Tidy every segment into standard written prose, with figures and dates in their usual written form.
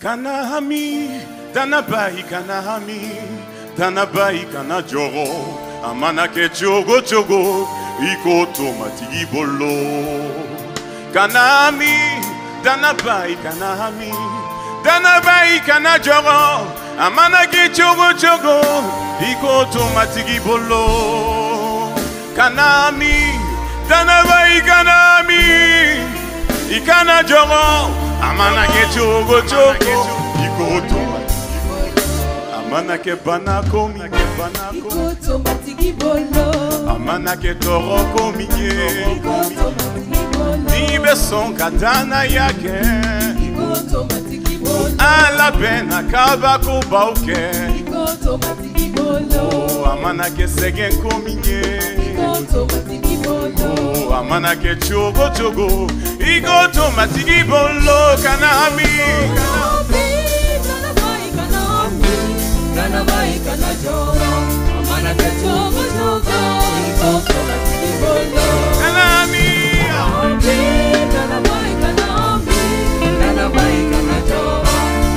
Kanahami, Danabai Kanahami, Danabai Kanajoro, Amanake Chogo Chogo, Iko Tomati Bolo. Kanahami, Danabai Kanahami, Danabai Kanajoro, Amanake Chogo Chogo, Iko Tomati Bolo. Kanahami, Danabai Kanahami, Ikanajoro, Amanake chogo chogo, ikoto amanake banako minye banako, ikoto matigi bolo. Amanake toroko minye, ikoto matigi bolo. Nibe son katana yake, ikoto matigi bolo. Ala bena kabako bauke, ikoto matigi bolo. Amanake segenko minye, ikoto matigi bolo. Amanake chogo chogo, ikoto matigi bolo. Kanahami, Danabai Kanajoro, Amanake chogo chogo, ikoto matigi bolo. Kanahami, Danabai Kanajoro,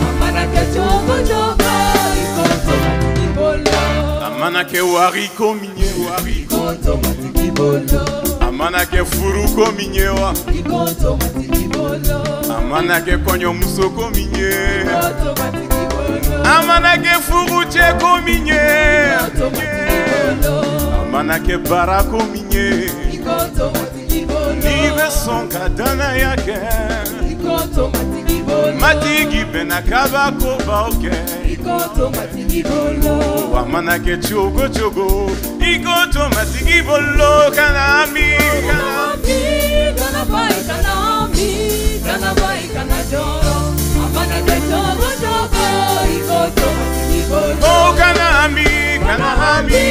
Amanake chogo chogo, ikoto matigi bolo. Amanake wariko minye wariko, ikoto matigi bolo. Amanake furuko minyewa, ikoto matigi bolo. Amanake konyo musoko minye, ikoto matigi bolo. Amanake furuche ko minye, ikoto matigi bolo. Amanake barako minye, ikoto matigi bolo. Nibe son kadana yake, ikoto matigi bolo. matigi bena kabako bauke, ikoto matigi bolo. Amanake chogo chogo, ikoto matigi bolo. Kanahami, Danabai Kanajoro, Amanake chogo chogo, ikoto matigi bolo. oh Kanahami, Kanahami,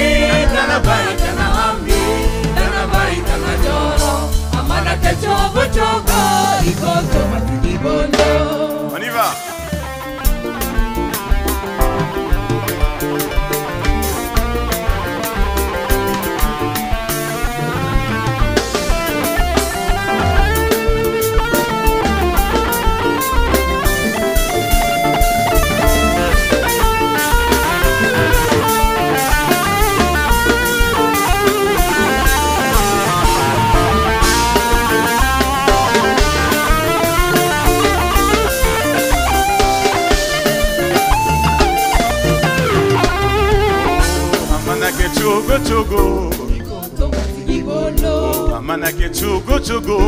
Danabai Kanajoro, Amanake chogo chogo, ikoto matigi bolo. On y va. Chogo chogo, ikoto matigi bolo. Amanake chogo chogo,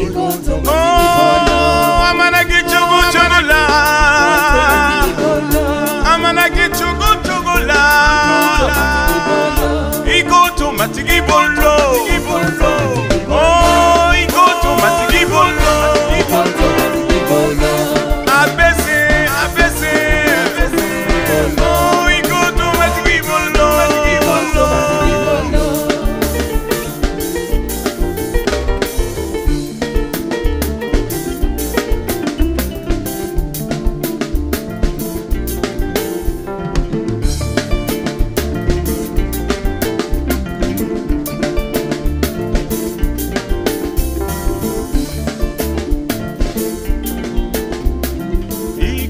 ikoto matigi oh Amanake chogo chogo la, Amanake chogo chogo la, ikoto matigi bolo, oh ikoto matigi bolo, ikoto matigi bolo. abese abese, oh ikoto matigi bolo.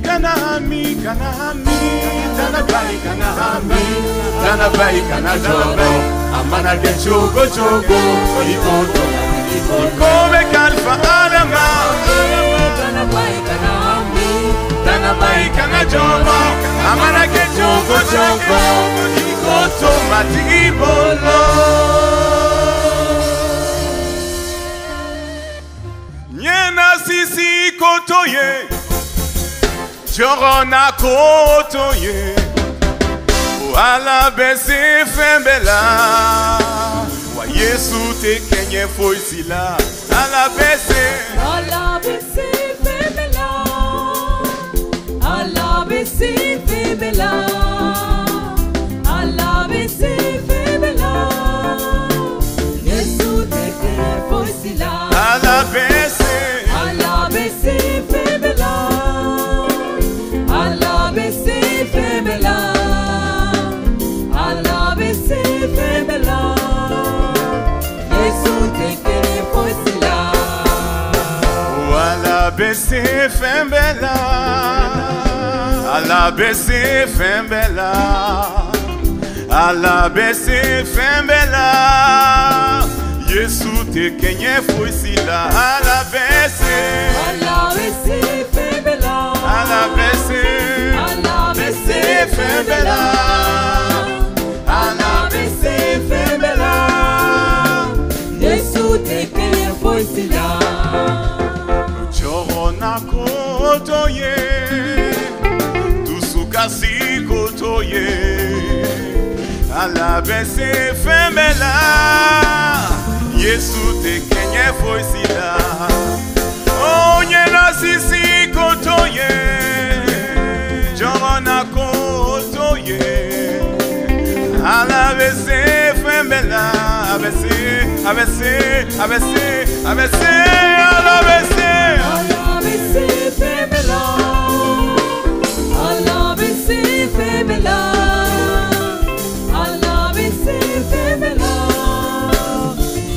Kanahami, Kanahami, Danabai Kanahami, Danabai Kanajoro, Amanake chogo chogo, ikoto matigi bolo. Come kalfa alama, Danabai Kanajoro, Amanake chogo chogo, ikoto matigi bolo. Nyena sisi kotoye, Jorona kotoye, wala bese fembela, wa Yesu te kenye foisila, ala bese fembela, ala bese fembela, ala bese fembela. Yesu te kenye foisila, ala bese fembela. Bese fembela, Alabese fembela, alabese fembela. Yesu te kenye fuisila, alabese, alabese fembela, alabese, alabese fembela, alabese fembela. Yesu te kenye fuisila. Chorona kotoye. Kasi kotoye alabese fembela Yesu te kenye foisila onye na sisi kotoye Jona kotoye alabese fembela abese abese abese abese alabese alabese fembela alabese fembela alabese fembela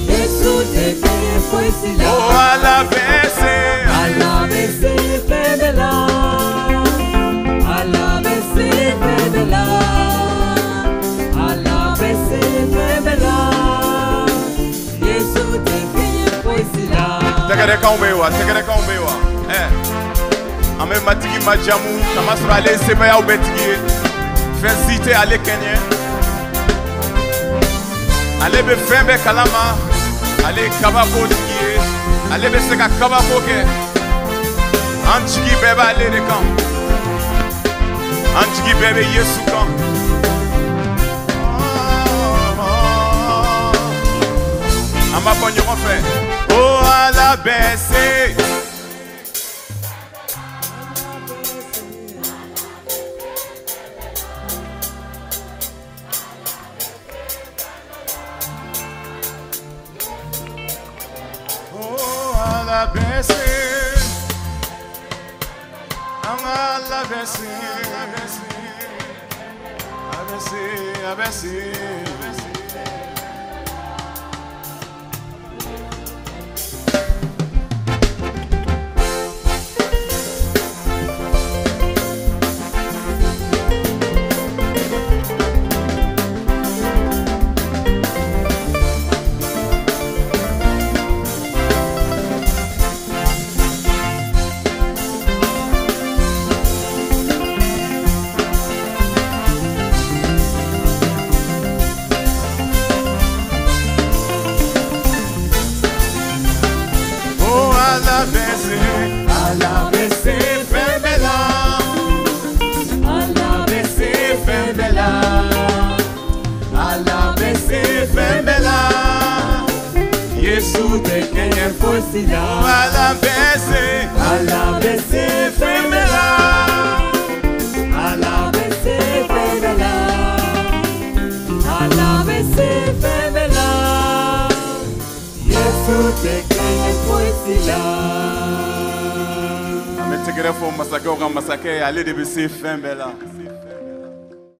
Yesu te kenye fuisila oh alabese alabese fembela alabese fembela alabese fembela Yesu te kenye fuisila tegere kaumbewa ame matigi majamu kamasura ale seba ya ubetigi fesite ale kenye ale be fembe kalama ale kabako tigi ale be seka kabako ke antigi beba ale de kan antigi bebe Yesu kan ama ponyo ko fe oh ala bese alabese, alabese, alabese, alabese. Alabese fembela, alabese fembela, alabese fembela. Yesu te kenye fuisila, alabese, alabese fembela, alabese fembela, alabese fembela. Yesu te kenye fuisila. Tegere fo masake o masake ale de bese fembela